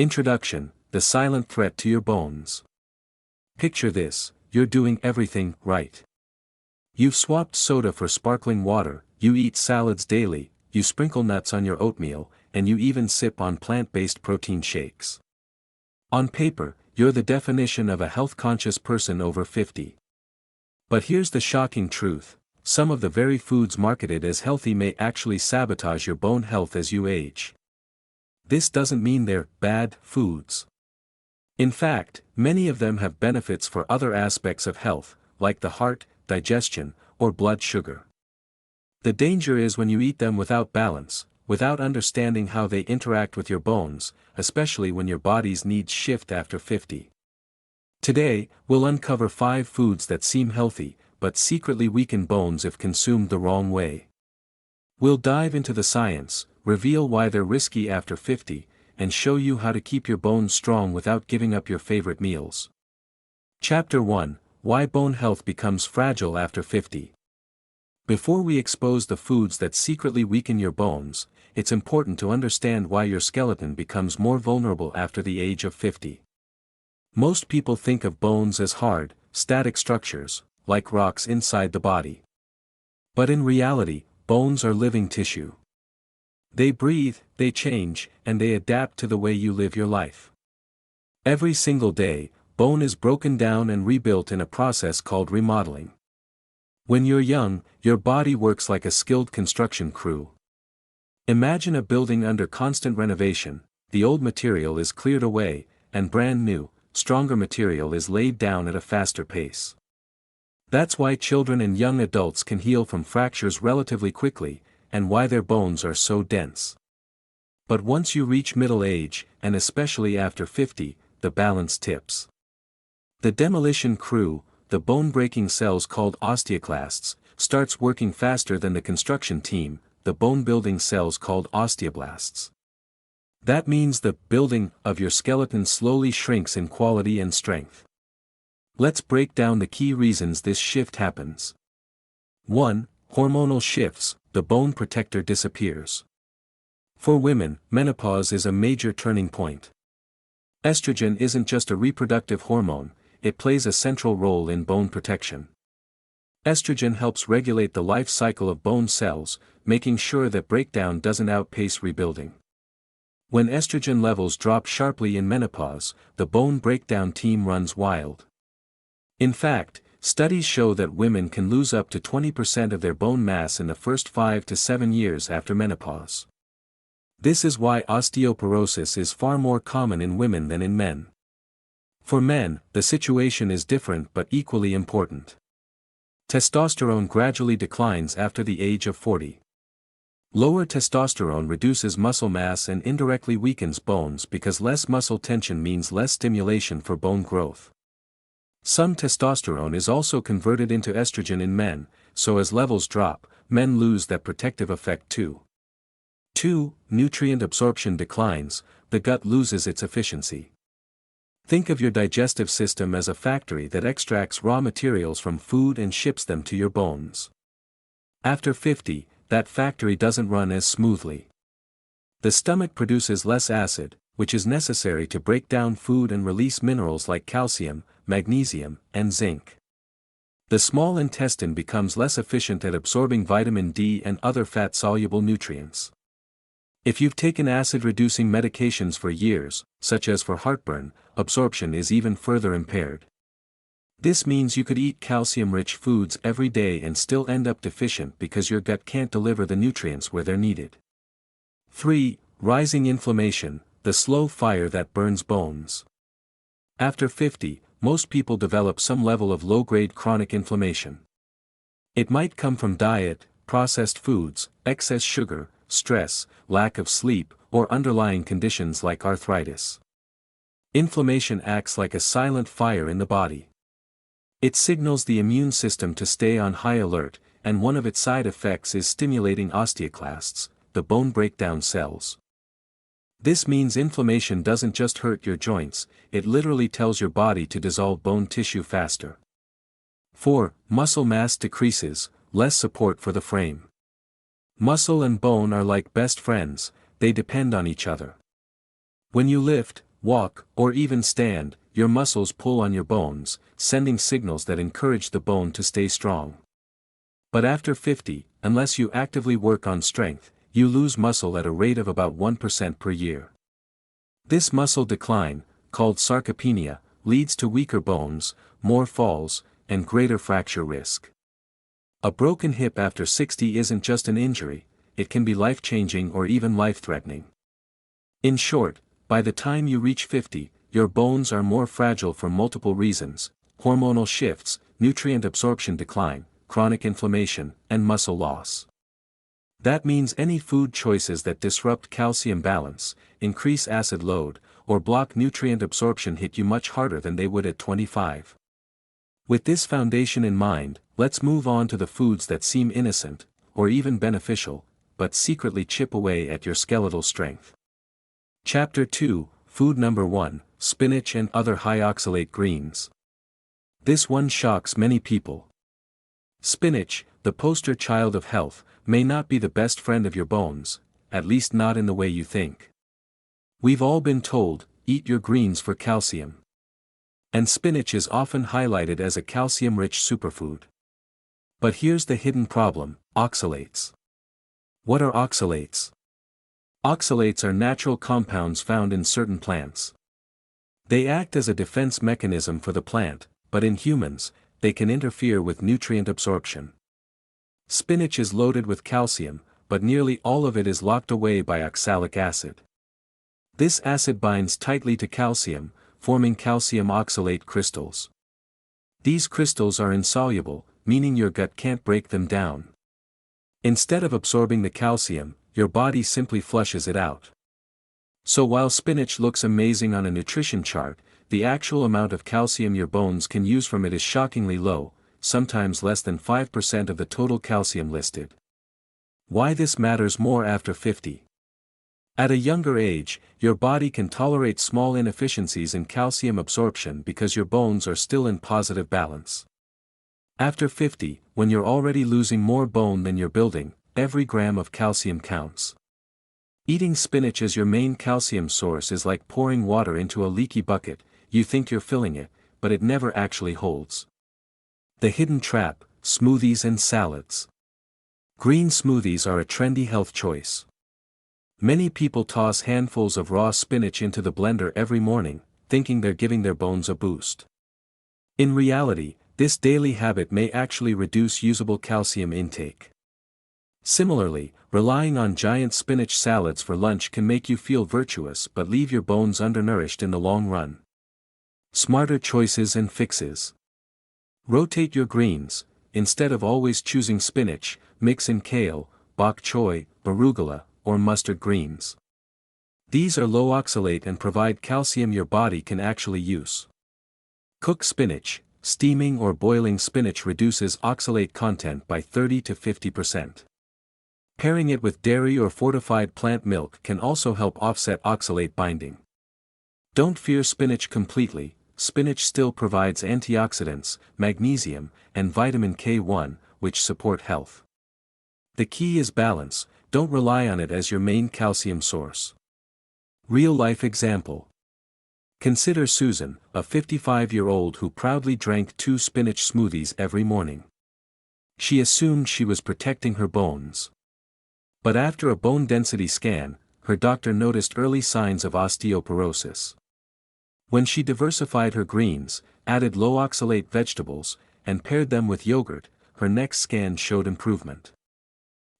Introduction: the silent threat to your bones. Picture this: you're doing everything right. You've swapped soda for sparkling water, you eat salads daily, you sprinkle nuts on your oatmeal, and you even sip on plant-based protein shakes. On paper, you're the definition of a health-conscious person over 50. But here's the shocking truth: some of the very foods marketed as healthy may actually sabotage your bone health as you age. This doesn't mean they're bad foods. In fact, many of them have benefits for other aspects of health, like the heart, digestion, or blood sugar. The danger is when you eat them without balance, without understanding how they interact with your bones, especially when your body's needs shift after 50. Today, we'll uncover 5 foods that seem healthy, but secretly weaken bones if consumed the wrong way. We'll dive into the science, reveal why they're risky after 50, and show you how to keep your bones strong without giving up your favorite meals. Chapter 1: Why Bone Health Becomes Fragile After 50. Before we expose the foods that secretly weaken your bones, it's important to understand why your skeleton becomes more vulnerable after the age of 50. Most people think of bones as hard, static structures, like rocks inside the body. But in reality, bones are living tissue. They breathe, they change, and they adapt to the way you live your life. Every single day, bone is broken down and rebuilt in a process called remodeling. When you're young, your body works like a skilled construction crew. Imagine a building under constant renovation: the old material is cleared away, and brand new, stronger material is laid down at a faster pace. That's why children and young adults can heal from fractures relatively quickly, and why their bones are so dense. But once you reach middle age, and especially after 50, the balance tips. The demolition crew, the bone-breaking cells called osteoclasts, starts working faster than the construction team, the bone-building cells called osteoblasts. That means the building of your skeleton slowly shrinks in quality and strength. Let's break down the key reasons this shift happens. 1. Hormonal shifts: the bone protector disappears. For women, menopause is a major turning point. Estrogen isn't just a reproductive hormone, it plays a central role in bone protection. Estrogen helps regulate the life cycle of bone cells, making sure that breakdown doesn't outpace rebuilding. When estrogen levels drop sharply in menopause, the bone breakdown team runs wild. In fact, studies show that women can lose up to 20% of their bone mass in the first 5 to 7 years after menopause. This is why osteoporosis is far more common in women than in men. For men, the situation is different but equally important. Testosterone gradually declines after the age of 40. Lower testosterone reduces muscle mass and indirectly weakens bones because less muscle tension means less stimulation for bone growth. Some testosterone is also converted into estrogen in men, so as levels drop, men lose that protective effect too. 2. Nutrient absorption declines: the gut loses its efficiency. Think of your digestive system as a factory that extracts raw materials from food and ships them to your bones. After 50, that factory doesn't run as smoothly. The stomach produces less acid, which is necessary to break down food and release minerals like calcium, magnesium, and zinc. The small intestine becomes less efficient at absorbing vitamin D and other fat-soluble nutrients. If you've taken acid-reducing medications for years, such as for heartburn, absorption is even further impaired. This means you could eat calcium-rich foods every day and still end up deficient because your gut can't deliver the nutrients where they're needed. 3. Rising inflammation: the slow fire that burns bones. After 50, most people develop some level of low-grade chronic inflammation. It might come from diet, processed foods, excess sugar, stress, lack of sleep, or underlying conditions like arthritis. Inflammation acts like a silent fire in the body. It signals the immune system to stay on high alert, and one of its side effects is stimulating osteoclasts, the bone breakdown cells. This means inflammation doesn't just hurt your joints, it literally tells your body to dissolve bone tissue faster. 4. Muscle mass decreases: less support for the frame. Muscle and bone are like best friends, they depend on each other. When you lift, walk, or even stand, your muscles pull on your bones, sending signals that encourage the bone to stay strong. But after 50, unless you actively work on strength, you lose muscle at a rate of about 1% per year. This muscle decline, called sarcopenia, leads to weaker bones, more falls, and greater fracture risk. A broken hip after 60 isn't just an injury, it can be life-changing or even life-threatening. In short, by the time you reach 50, your bones are more fragile for multiple reasons: hormonal shifts, nutrient absorption decline, chronic inflammation, and muscle loss. That means any food choices that disrupt calcium balance, increase acid load, or block nutrient absorption hit you much harder than they would at 25. With this foundation in mind, let's move on to the foods that seem innocent, or even beneficial, but secretly chip away at your skeletal strength. Chapter 2, Food Number 1, Spinach and Other High-Oxalate Greens. This one shocks many people. Spinach, the poster child of health, may not be the best friend of your bones, at least not in the way you think. We've all been told, eat your greens for calcium. And spinach is often highlighted as a calcium-rich superfood. But here's the hidden problem: oxalates. What are oxalates? Oxalates are natural compounds found in certain plants. They act as a defense mechanism for the plant, but in humans, they can interfere with nutrient absorption. Spinach is loaded with calcium, but nearly all of it is locked away by oxalic acid. This acid binds tightly to calcium, forming calcium oxalate crystals. These crystals are insoluble, meaning your gut can't break them down. Instead of absorbing the calcium, your body simply flushes it out. So while spinach looks amazing on a nutrition chart, the actual amount of calcium your bones can use from it is shockingly low, sometimes less than 5% of the total calcium listed. Why this matters more after 50. At a younger age, your body can tolerate small inefficiencies in calcium absorption because your bones are still in positive balance. After 50, when you're already losing more bone than you're building, every gram of calcium counts. Eating spinach as your main calcium source is like pouring water into a leaky bucket. You think you're filling it, but it never actually holds. The hidden trap: smoothies and salads. Green smoothies are a trendy health choice. Many people toss handfuls of raw spinach into the blender every morning, thinking they're giving their bones a boost. In reality, this daily habit may actually reduce usable calcium intake. Similarly, relying on giant spinach salads for lunch can make you feel virtuous but leave your bones undernourished in the long run. Smarter choices and fixes. Rotate your greens. Instead of always choosing spinach, mix in kale, bok choy, arugula, or mustard greens. These are low oxalate and provide calcium your body can actually use. Cook spinach. Steaming or boiling spinach reduces oxalate content by 30 to 50%. Pairing it with dairy or fortified plant milk can also help offset oxalate binding. Don't fear spinach completely. Spinach still provides antioxidants, magnesium, and vitamin K1, which support health. The key is balance. Don't rely on it as your main calcium source. Real-life example. Consider Susan, a 55-year-old who proudly drank 2 spinach smoothies every morning. She assumed she was protecting her bones. But after a bone density scan, her doctor noticed early signs of osteoporosis. When she diversified her greens, added low-oxalate vegetables, and paired them with yogurt, her next scan showed improvement.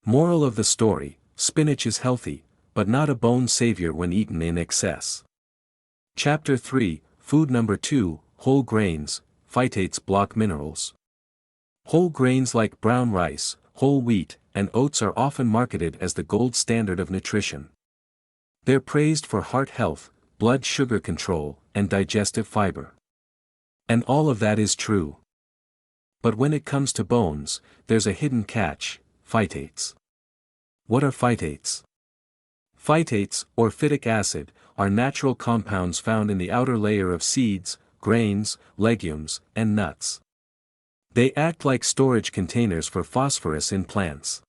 Moral of the story: spinach is healthy, but not a bone savior when eaten in excess. Chapter 3, Food Number 2, Whole Grains. Phytates block minerals. Whole grains like brown rice, whole wheat, and oats are often marketed as the gold standard of nutrition. They're praised for heart health, blood sugar control, and digestive fiber. And all of that is true. But when it comes to bones, there's a hidden catch: phytates. What are phytates? Phytates, or phytic acid, are natural compounds found in the outer layer of seeds, grains, legumes, and nuts. They act like storage containers for phosphorus in plants.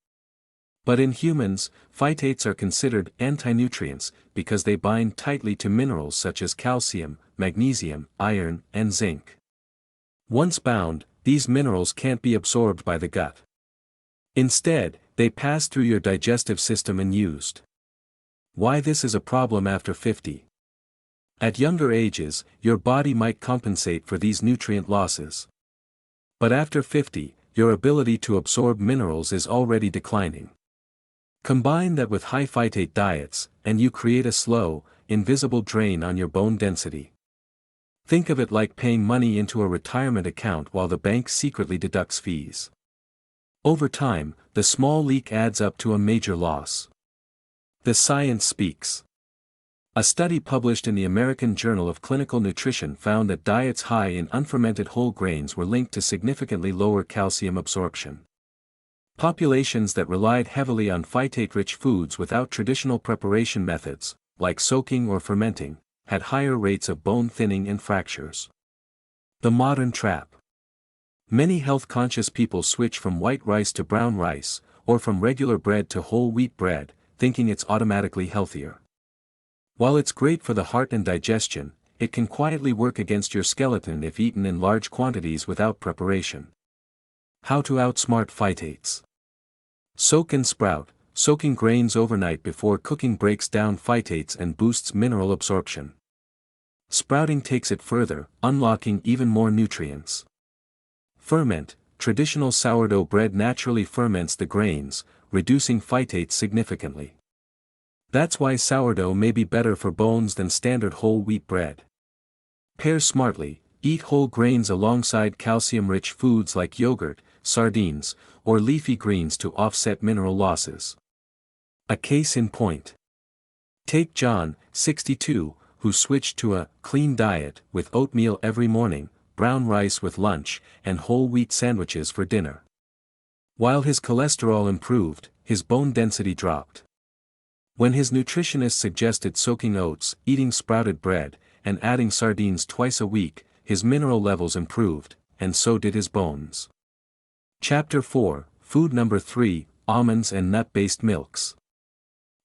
But in humans, phytates are considered anti-nutrients because they bind tightly to minerals such as calcium, magnesium, iron, and zinc. Once bound, these minerals can't be absorbed by the gut. Instead, they pass through your digestive system and used. Why this is a problem after 50? At younger ages, your body might compensate for these nutrient losses. But after 50, your ability to absorb minerals is already declining. Combine that with high phytate diets, and you create a slow, invisible drain on your bone density. Think of it like paying money into a retirement account while the bank secretly deducts fees. Over time, the small leak adds up to a major loss. The science speaks. A study published in the American Journal of Clinical Nutrition found that diets high in unfermented whole grains were linked to significantly lower calcium absorption. Populations that relied heavily on phytate-rich foods without traditional preparation methods, like soaking or fermenting, had higher rates of bone thinning and fractures. The modern trap. Many health-conscious people switch from white rice to brown rice, or from regular bread to whole wheat bread, thinking it's automatically healthier. While it's great for the heart and digestion, it can quietly work against your skeleton if eaten in large quantities without preparation. How to outsmart phytates. Soak and sprout. Soaking grains overnight before cooking breaks down phytates and boosts mineral absorption. Sprouting takes it further, unlocking even more nutrients. Ferment. Traditional sourdough bread naturally ferments the grains, reducing phytates significantly. That's why sourdough may be better for bones than standard whole wheat bread. Pair smartly. Eat whole grains alongside calcium-rich foods like yogurt, sardines, or leafy greens to offset mineral losses. A case in point. Take John, 62, who switched to a clean diet with oatmeal every morning, brown rice with lunch, and whole wheat sandwiches for dinner. While his cholesterol improved, his bone density dropped. When his nutritionist suggested soaking oats, eating sprouted bread, and adding sardines twice a week, his mineral levels improved, and so did his bones. Chapter 4, Food Number 3, Almonds and Nut-Based Milks.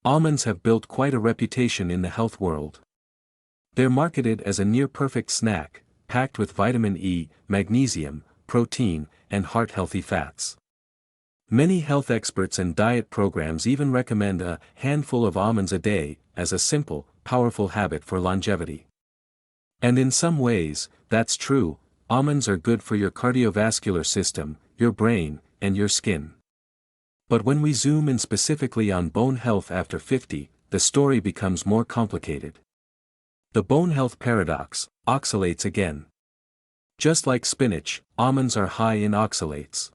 Almonds have built quite a reputation in the health world. They're marketed as a near-perfect snack, packed with vitamin E, magnesium, protein, and heart-healthy fats. Many health experts and diet programs even recommend a handful of almonds a day as a simple, powerful habit for longevity. And in some ways, that's true. Almonds are good for your cardiovascular system, your brain, and your skin. But when we zoom in specifically on bone health after 50, the story becomes more complicated. The bone health paradox, oxalates again. Just like spinach, almonds are high in oxalates.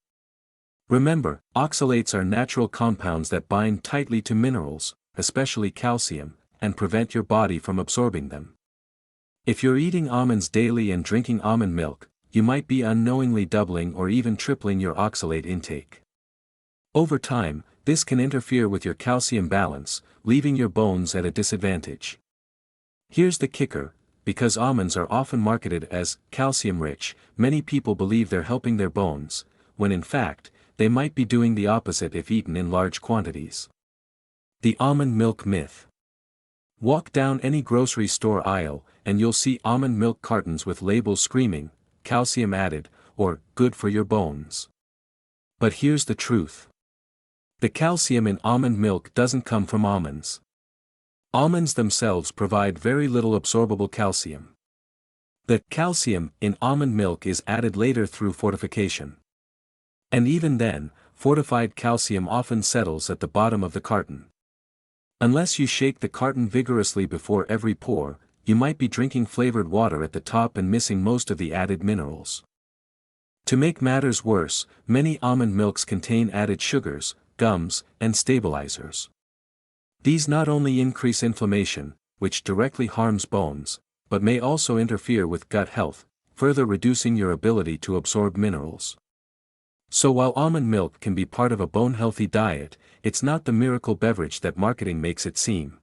Remember, oxalates are natural compounds that bind tightly to minerals, especially calcium, and prevent your body from absorbing them. If you're eating almonds daily and drinking almond milk, you might be unknowingly doubling or even tripling your oxalate intake. Over time, this can interfere with your calcium balance, leaving your bones at a disadvantage. Here's the kicker: because almonds are often marketed as calcium-rich, many people believe they're helping their bones, when in fact, they might be doing the opposite if eaten in large quantities. The almond milk myth. Walk down any grocery store aisle, and you'll see almond milk cartons with labels screaming, calcium added, or good for your bones. But here's the truth. The calcium in almond milk doesn't come from almonds. Almonds themselves provide very little absorbable calcium. The calcium in almond milk is added later through fortification. And even then, fortified calcium often settles at the bottom of the carton. Unless you shake the carton vigorously before every pour, you might be drinking flavored water at the top and missing most of the added minerals. To make matters worse, many almond milks contain added sugars, gums, and stabilizers. These not only increase inflammation, which directly harms bones, but may also interfere with gut health, further reducing your ability to absorb minerals. So while almond milk can be part of a bone-healthy diet, it's not the miracle beverage that marketing makes it seem.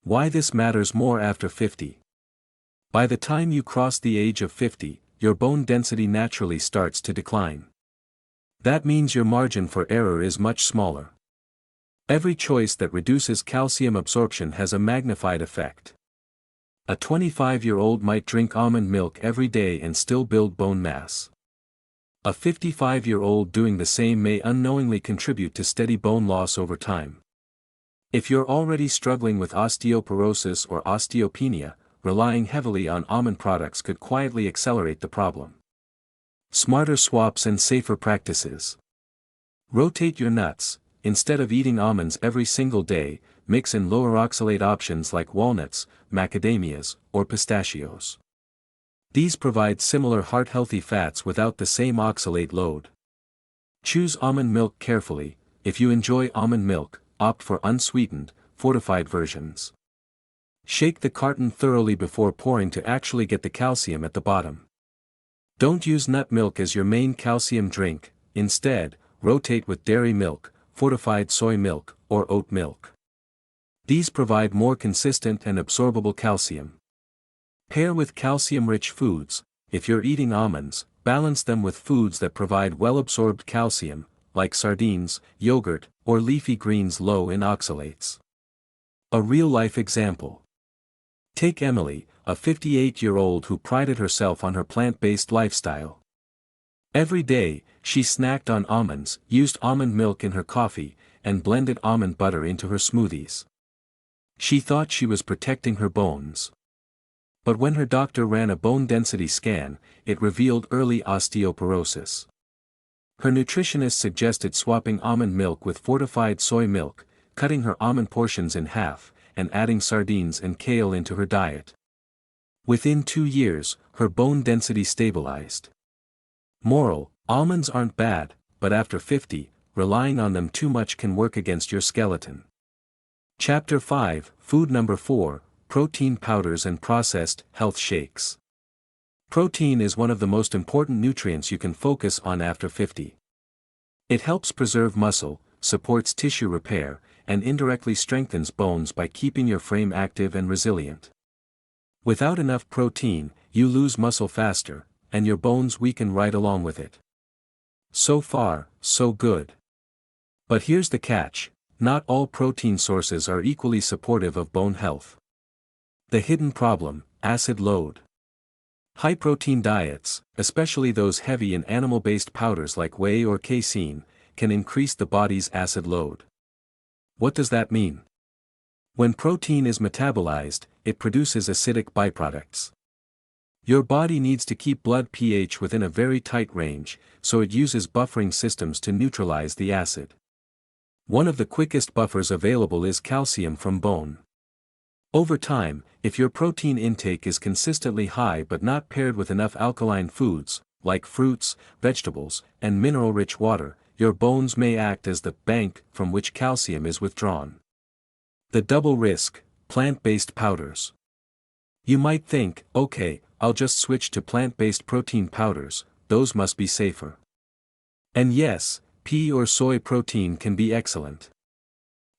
Why this matters more after 50. By the time you cross the age of 50, your bone density naturally starts to decline. That means your margin for error is much smaller. Every choice that reduces calcium absorption has a magnified effect. A 25-year-old might drink almond milk every day and still build bone mass. A 55-year-old doing the same may unknowingly contribute to steady bone loss over time. If you're already struggling with osteoporosis or osteopenia, relying heavily on almond products could quietly accelerate the problem. Smarter swaps and safer practices. Rotate your nuts. Instead of eating almonds every single day, mix in lower oxalate options like walnuts, macadamias, or pistachios. These provide similar heart-healthy fats without the same oxalate load. Choose almond milk carefully. If you enjoy almond milk, opt for unsweetened, fortified versions. Shake the carton thoroughly before pouring to actually get the calcium at the bottom. Don't use nut milk as your main calcium drink. Instead, rotate with dairy milk, fortified soy milk, or oat milk. These provide more consistent and absorbable calcium. Pair with calcium-rich foods. If you're eating almonds, balance them with foods that provide well-absorbed calcium, like sardines, yogurt, or leafy greens low in oxalates. A real-life example. Take Emily, a 58-year-old who prided herself on her plant-based lifestyle. Every day, she snacked on almonds, used almond milk in her coffee, and blended almond butter into her smoothies. She thought she was protecting her bones. But when her doctor ran a bone density scan, it revealed early osteoporosis. Her nutritionist suggested swapping almond milk with fortified soy milk, cutting her almond portions in half, and adding sardines and kale into her diet. Within 2 years, her bone density stabilized. Moral: almonds aren't bad, but after 50, relying on them too much can work against your skeleton. Chapter 5, Food Number 4, Protein Powders and Processed Health Shakes. Protein is one of the most important nutrients you can focus on after 50. It helps preserve muscle, supports tissue repair, and indirectly strengthens bones by keeping your frame active and resilient. Without enough protein, you lose muscle faster, and your bones weaken right along with it. So far, so good. But here's the catch: not all protein sources are equally supportive of bone health. The hidden problem: acid load. High-protein diets, especially those heavy in animal-based powders like whey or casein, can increase the body's acid load. What does that mean? When protein is metabolized, it produces acidic byproducts. Your body needs to keep blood pH within a very tight range, so it uses buffering systems to neutralize the acid. One of the quickest buffers available is calcium from bone. Over time, if your protein intake is consistently high but not paired with enough alkaline foods, like fruits, vegetables, and mineral-rich water, your bones may act as the bank from which calcium is withdrawn. The double risk: plant-based powders. You might think, okay, I'll just switch to plant-based protein powders, those must be safer. And yes, pea or soy protein can be excellent.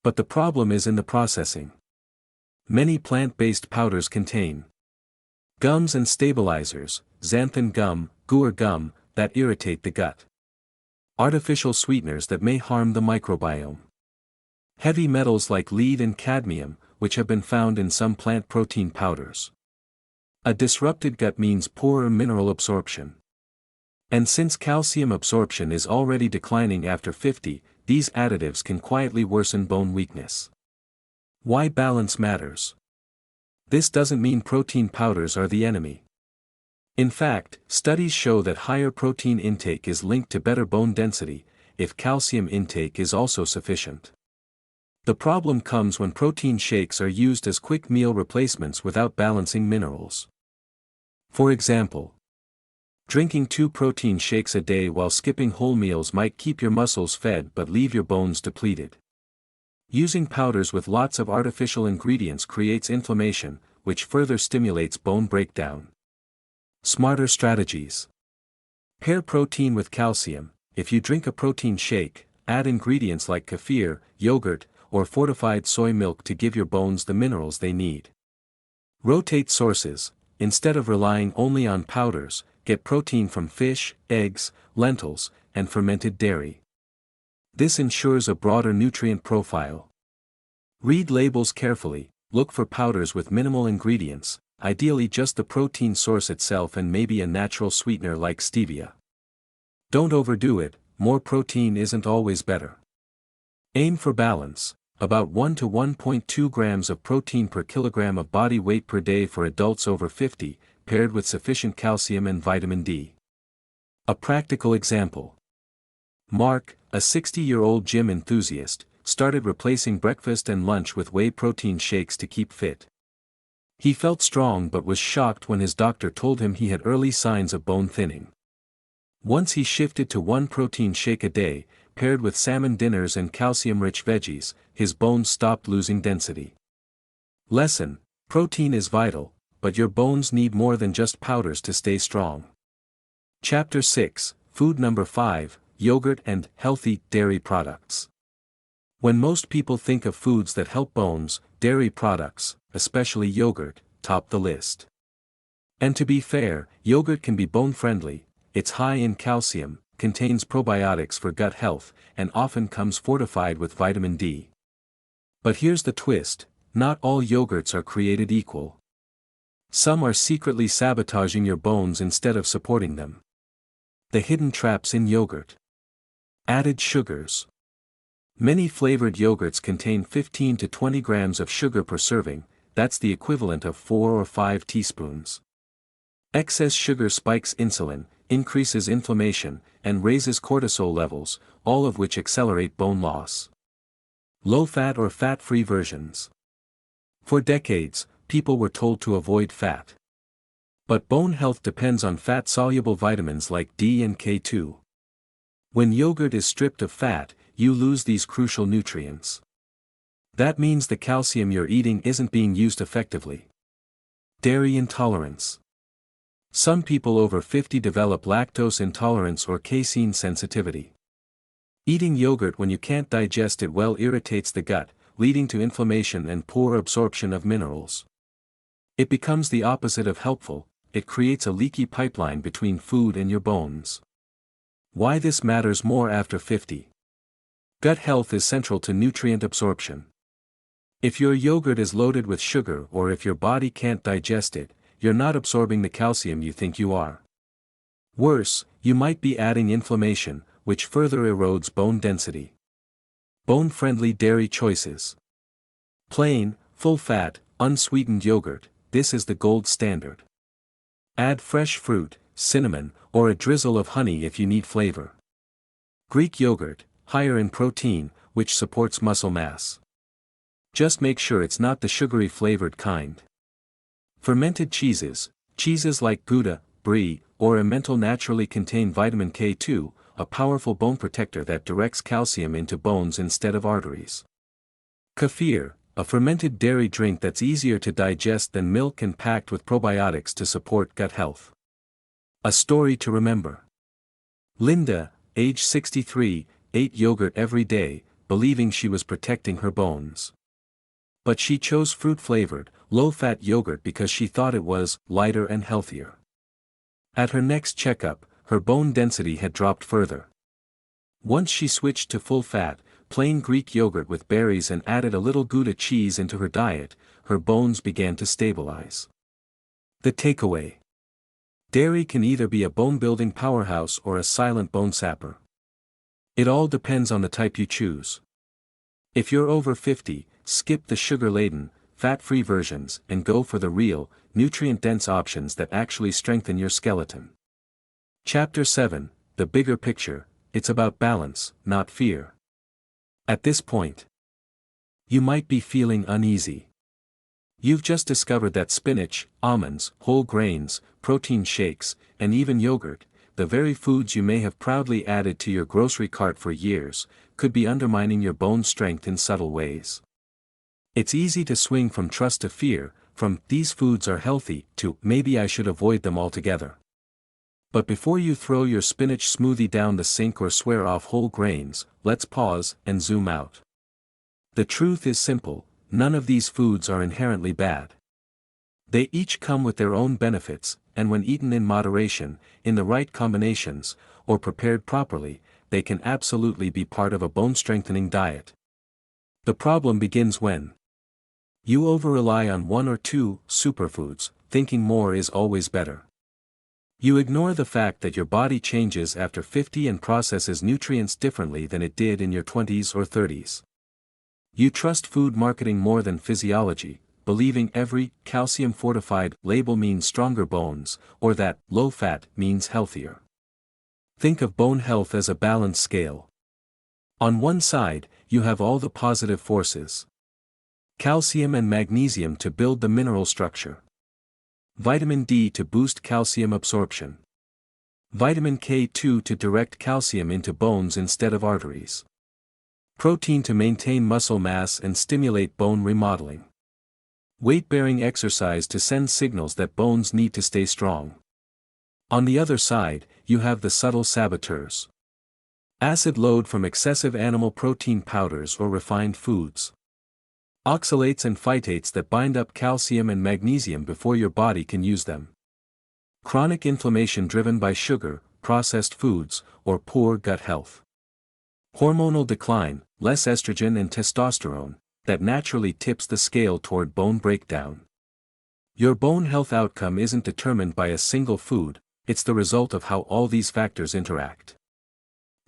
But the problem is in the processing. Many plant-based powders contain gums and stabilizers, xanthan gum, guar gum, that irritate the gut. Artificial sweeteners that may harm the microbiome. Heavy metals like lead and cadmium, which have been found in some plant protein powders. A disrupted gut means poorer mineral absorption. And since calcium absorption is already declining after 50, these additives can quietly worsen bone weakness. Why balance matters. This doesn't mean protein powders are the enemy. In fact, studies show that higher protein intake is linked to better bone density, if calcium intake is also sufficient. The problem comes when protein shakes are used as quick meal replacements without balancing minerals. For example, drinking 2 protein shakes a day while skipping whole meals might keep your muscles fed but leave your bones depleted. Using powders with lots of artificial ingredients creates inflammation, which further stimulates bone breakdown. Smarter strategies. Pair protein with calcium. If you drink a protein shake, add ingredients like kefir, yogurt, or fortified soy milk to give your bones the minerals they need. Rotate sources. Instead of relying only on powders, get protein from fish, eggs, lentils, and fermented dairy. This ensures a broader nutrient profile. Read labels carefully, look for powders with minimal ingredients, ideally just the protein source itself and maybe a natural sweetener like stevia. Don't overdo it, more protein isn't always better. Aim for balance, about 1 to 1.2 grams of protein per kilogram of body weight per day for adults over 50, paired with sufficient calcium and vitamin D. A practical example. Mark, a 60-year-old gym enthusiast, started replacing breakfast and lunch with whey protein shakes to keep fit. He felt strong but was shocked when his doctor told him he had early signs of bone thinning. Once he shifted to one protein shake a day, paired with salmon dinners and calcium-rich veggies, his bones stopped losing density. Lesson: protein is vital, but your bones need more than just powders to stay strong. Chapter 6, Food Number 5, Yogurt and Healthy Dairy Products. When most people think of foods that help bones, dairy products, especially yogurt, top the list. And to be fair, yogurt can be bone-friendly, it's high in calcium, contains probiotics for gut health, and often comes fortified with vitamin D. But here's the twist: not all yogurts are created equal. Some are secretly sabotaging your bones instead of supporting them. The hidden traps in yogurt. Added sugars. Many flavored yogurts contain 15 to 20 grams of sugar per serving, that's the equivalent of 4 or 5 teaspoons. Excess sugar spikes insulin, increases inflammation, and raises cortisol levels, all of which accelerate bone loss. Low-fat or fat-free versions. For decades, people were told to avoid fat. But bone health depends on fat-soluble vitamins like D and K2. When yogurt is stripped of fat, you lose these crucial nutrients. That means the calcium you're eating isn't being used effectively. Dairy intolerance. Some people over 50 develop lactose intolerance or casein sensitivity. Eating yogurt when you can't digest it well irritates the gut, leading to inflammation and poor absorption of minerals. It becomes the opposite of helpful, it creates a leaky pipeline between food and your bones. Why this matters more after 50. Gut health is central to nutrient absorption. If your yogurt is loaded with sugar or if your body can't digest it, you're not absorbing the calcium you think you are. Worse, you might be adding inflammation, which further erodes bone density. Bone-friendly dairy choices. Plain, full-fat, unsweetened yogurt, this is the gold standard. Add fresh fruit, cinnamon, or a drizzle of honey if you need flavor. Greek yogurt, higher in protein, which supports muscle mass. Just make sure it's not the sugary flavored kind. Fermented cheeses, cheeses like Gouda, Brie, or Emmental naturally contain vitamin K2, a powerful bone protector that directs calcium into bones instead of arteries. Kefir, a fermented dairy drink that's easier to digest than milk and packed with probiotics to support gut health. A story to remember. Linda, age 63, ate yogurt every day, believing she was protecting her bones. But she chose fruit-flavored, low-fat yogurt because she thought it was lighter and healthier. At her next checkup, her bone density had dropped further. Once she switched to full-fat, plain Greek yogurt with berries and added a little Gouda cheese into her diet, her bones began to stabilize. The takeaway. Dairy can either be a bone-building powerhouse or a silent bone sapper. It all depends on the type you choose. If you're over 50, skip the sugar-laden, fat-free versions and go for the real, nutrient-dense options that actually strengthen your skeleton. Chapter 7, The Bigger Picture, it's about balance, not fear. At this point, you might be feeling uneasy. You've just discovered that spinach, almonds, whole grains, protein shakes, and even yogurt, the very foods you may have proudly added to your grocery cart for years, could be undermining your bone strength in subtle ways. It's easy to swing from trust to fear, from "these foods are healthy" to "maybe I should avoid them altogether." But before you throw your spinach smoothie down the sink or swear off whole grains, let's pause and zoom out. The truth is simple, none of these foods are inherently bad. They each come with their own benefits, and when eaten in moderation, in the right combinations, or prepared properly, they can absolutely be part of a bone-strengthening diet. The problem begins when you over-rely on one or two superfoods, thinking more is always better. You ignore the fact that your body changes after 50 and processes nutrients differently than it did in your 20s or 30s. You trust food marketing more than physiology, believing every calcium-fortified label means stronger bones, or that low-fat means healthier. Think of bone health as a balanced scale. On one side, you have all the positive forces. Calcium and magnesium to build the mineral structure. Vitamin D to boost calcium absorption. Vitamin K2 to direct calcium into bones instead of arteries. Protein to maintain muscle mass and stimulate bone remodeling. Weight-bearing exercise to send signals that bones need to stay strong. On the other side, you have the subtle saboteurs. Acid load from excessive animal protein powders or refined foods. Oxalates and phytates that bind up calcium and magnesium before your body can use them. Chronic inflammation driven by sugar, processed foods, or poor gut health. Hormonal decline, less estrogen and testosterone, that naturally tips the scale toward bone breakdown. Your bone health outcome isn't determined by a single food, it's the result of how all these factors interact.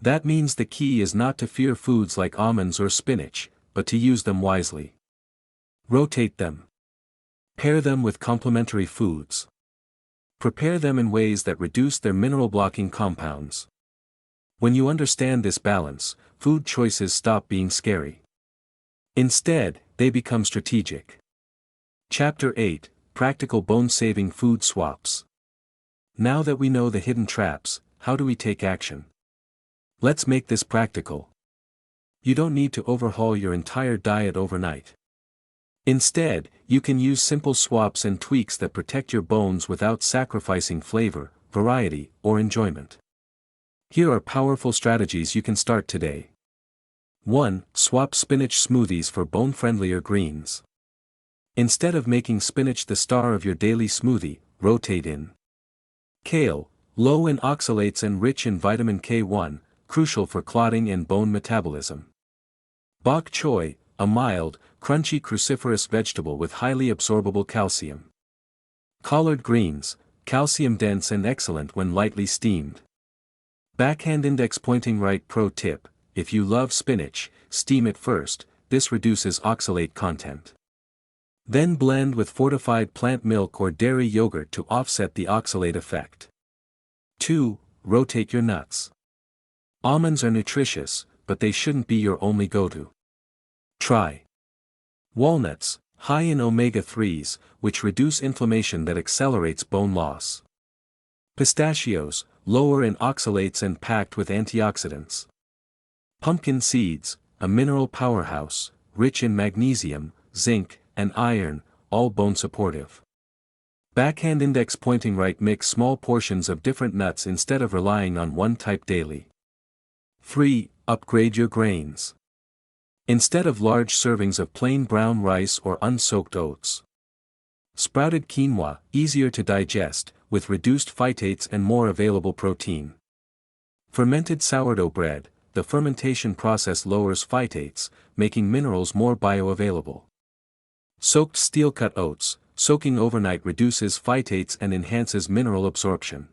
That means the key is not to fear foods like almonds or spinach, but to use them wisely. Rotate them. Pair them with complementary foods. Prepare them in ways that reduce their mineral-blocking compounds. When you understand this balance, food choices stop being scary. Instead, they become strategic. Chapter 8, Practical Bone-Saving Food Swaps. Now that we know the hidden traps, how do we take action? Let's make this practical. You don't need to overhaul your entire diet overnight. Instead, you can use simple swaps and tweaks that protect your bones without sacrificing flavor, variety, or enjoyment. Here are powerful strategies you can start today. 1. Swap spinach smoothies for bone-friendlier greens. Instead of making spinach the star of your daily smoothie, rotate in kale, low in oxalates and rich in vitamin K1, crucial for clotting and bone metabolism. Bok choy, a mild, crunchy cruciferous vegetable with highly absorbable calcium. Collard greens, calcium-dense and excellent when lightly steamed. Backhand index pointing right. Pro tip: if you love spinach, steam it first, this reduces oxalate content. Then blend with fortified plant milk or dairy yogurt to offset the oxalate effect. 2. Rotate your nuts. Almonds are nutritious, but they shouldn't be your only go-to. Try walnuts, high in omega-3s, which reduce inflammation that accelerates bone loss. Pistachios, lower in oxalates and packed with antioxidants. Pumpkin seeds, a mineral powerhouse, rich in magnesium, zinc, and iron, all bone supportive. Backhand index pointing right. Mix small portions of different nuts instead of relying on one type daily. 3. Upgrade your grains. Instead of large servings of plain brown rice or unsoaked oats. Sprouted quinoa, easier to digest, with reduced phytates and more available protein. Fermented sourdough bread, the fermentation process lowers phytates, making minerals more bioavailable. Soaked steel-cut oats, soaking overnight reduces phytates and enhances mineral absorption.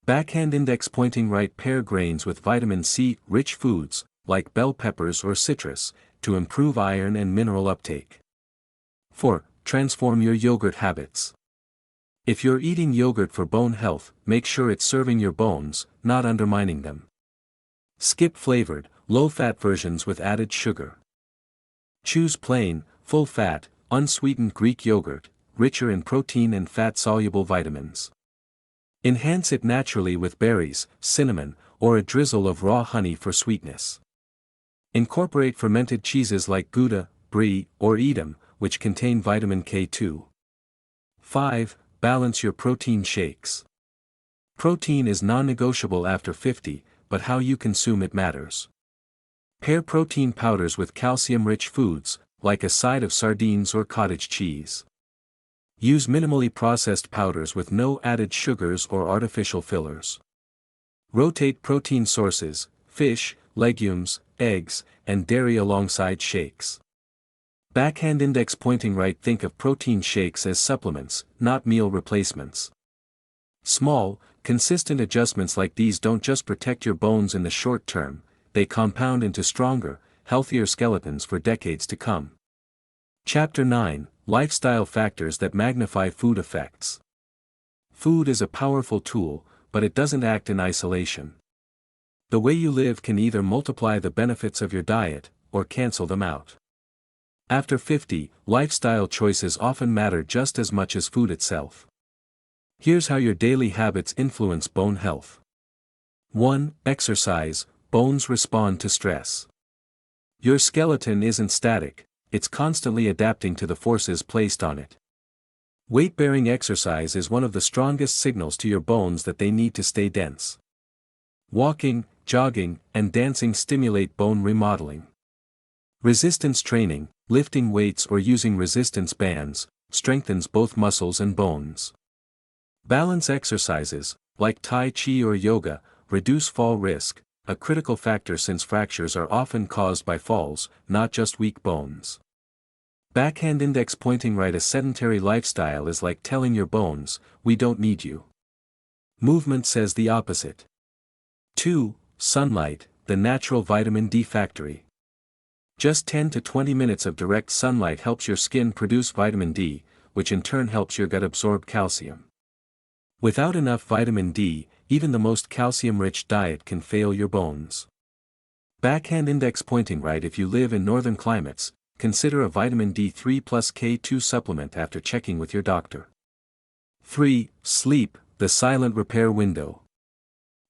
Backhand index pointing right. Pair grains with vitamin C-rich foods, like bell peppers or citrus, to improve iron and mineral uptake. 4. Transform your yogurt habits. If you're eating yogurt for bone health, make sure it's serving your bones, not undermining them. Skip flavored, low-fat versions with added sugar. Choose plain, full-fat, unsweetened Greek yogurt, richer in protein and fat-soluble vitamins. Enhance it naturally with berries, cinnamon, or a drizzle of raw honey for sweetness. Incorporate fermented cheeses like Gouda, Brie, or Edam, which contain vitamin K2. 5. Balance your protein shakes. Protein is non-negotiable after 50, but how you consume it matters. Pair protein powders with calcium-rich foods, like a side of sardines or cottage cheese. Use minimally processed powders with no added sugars or artificial fillers. Rotate protein sources, fish, legumes, eggs, and dairy alongside shakes. Backhand index pointing right. Think of protein shakes as supplements, not meal replacements. Small, consistent adjustments like these don't just protect your bones in the short term, they compound into stronger, healthier skeletons for decades to come. Chapter 9: Lifestyle Factors that Magnify Food Effects. Food is a powerful tool, but it doesn't act in isolation. The way you live can either multiply the benefits of your diet, or cancel them out. After 50, lifestyle choices often matter just as much as food itself. Here's how your daily habits influence bone health. 1. Exercise. Bones respond to stress. Your skeleton isn't static, it's constantly adapting to the forces placed on it. Weight-bearing exercise is one of the strongest signals to your bones that they need to stay dense. Walking, jogging, and dancing stimulate bone remodeling. Resistance training, lifting weights or using resistance bands, strengthens both muscles and bones. Balance exercises, like Tai Chi or yoga, reduce fall risk, a critical factor since fractures are often caused by falls, not just weak bones. Backhand index pointing right. A sedentary lifestyle is like telling your bones, we don't need you. Movement says the opposite. 2. Sunlight, the natural vitamin D factory. Just 10 to 20 minutes of direct sunlight helps your skin produce vitamin D, which in turn helps your gut absorb calcium. Without enough vitamin D, even the most calcium-rich diet can fail your bones. Backhand index pointing right. If you live in northern climates, consider a vitamin D3 plus K2 supplement after checking with your doctor. 3. Sleep, the silent repair window.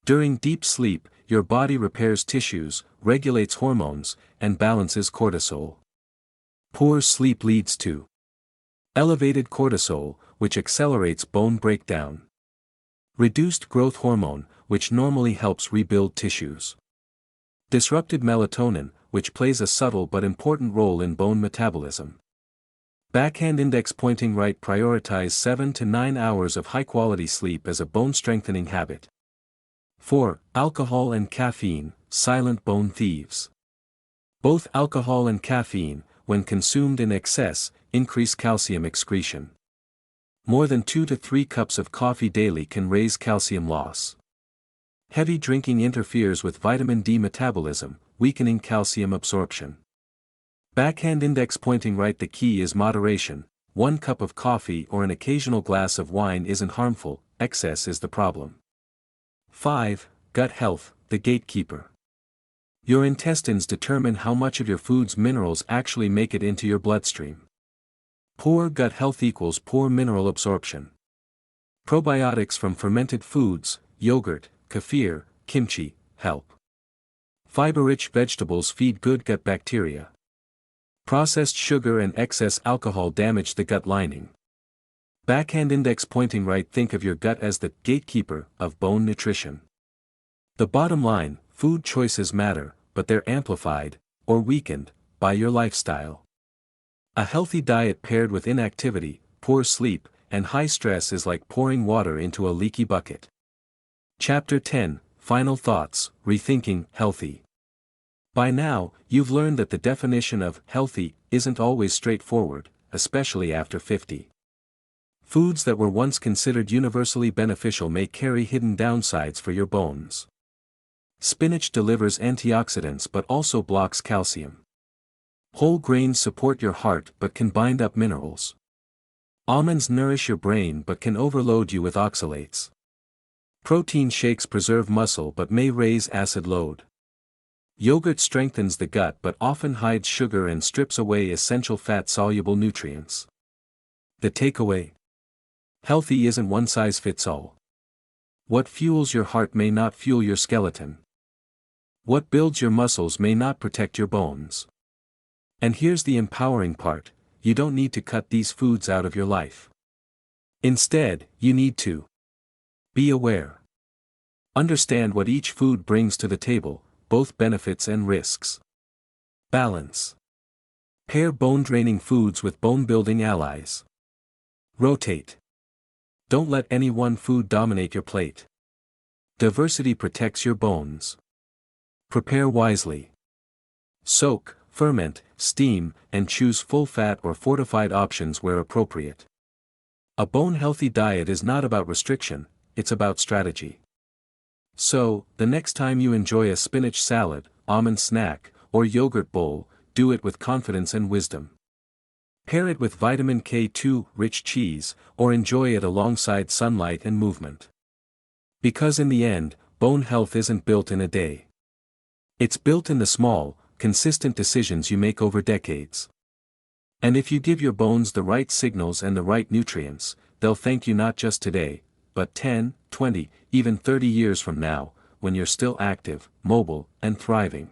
During deep sleep, your body repairs tissues, regulates hormones, and balances cortisol. Poor sleep leads to elevated cortisol, which accelerates bone breakdown. Reduced growth hormone, which normally helps rebuild tissues. Disrupted melatonin, which plays a subtle but important role in bone metabolism. Backhand index pointing right. Prioritize 7 to 9 hours of high-quality sleep as a bone-strengthening habit. 4. Alcohol and caffeine, silent bone thieves. Both alcohol and caffeine, when consumed in excess, increase calcium excretion. More than 2 to 3 cups of coffee daily can raise calcium loss. Heavy drinking interferes with vitamin D metabolism, weakening calcium absorption. Backhand index pointing right. The key is moderation. 1 cup of coffee or an occasional glass of wine isn't harmful, excess is the problem. 5. Gut health, the gatekeeper. Your intestines determine how much of your food's minerals actually make it into your bloodstream. Poor gut health equals poor mineral absorption. Probiotics from fermented foods, yogurt, kefir, kimchi, help. Fiber-rich vegetables feed good gut bacteria. Processed sugar and excess alcohol damage the gut lining. Backhand index pointing right. Think of your gut as the gatekeeper of bone nutrition. The bottom line, food choices matter, but they're amplified, or weakened, by your lifestyle. A healthy diet paired with inactivity, poor sleep, and high stress is like pouring water into a leaky bucket. Chapter 10: Final Thoughts, Rethinking Healthy. By now, you've learned that the definition of healthy isn't always straightforward, especially after 50. Foods that were once considered universally beneficial may carry hidden downsides for your bones. Spinach delivers antioxidants but also blocks calcium. Whole grains support your heart but can bind up minerals. Almonds nourish your brain but can overload you with oxalates. Protein shakes preserve muscle but may raise acid load. Yogurt strengthens the gut but often hides sugar and strips away essential fat-soluble nutrients. The takeaway: healthy isn't one size fits all. What fuels your heart may not fuel your skeleton. What builds your muscles may not protect your bones. And here's the empowering part: you don't need to cut these foods out of your life. Instead, you need to be aware. Understand what each food brings to the table, both benefits and risks. Balance. Pair bone-draining foods with bone-building allies. Rotate. Don't let any one food dominate your plate. Diversity protects your bones. Prepare wisely. Soak, ferment, steam, and choose full-fat or fortified options where appropriate. A bone-healthy diet is not about restriction, it's about strategy. So, the next time you enjoy a spinach salad, almond snack, or yogurt bowl, do it with confidence and wisdom. Pair it with vitamin K2 rich cheese, or enjoy it alongside sunlight and movement. Because in the end, bone health isn't built in a day. It's built in the small, consistent decisions you make over decades. And if you give your bones the right signals and the right nutrients, they'll thank you not just today, but 10, 20, even 30 years from now, when you're still active, mobile, and thriving.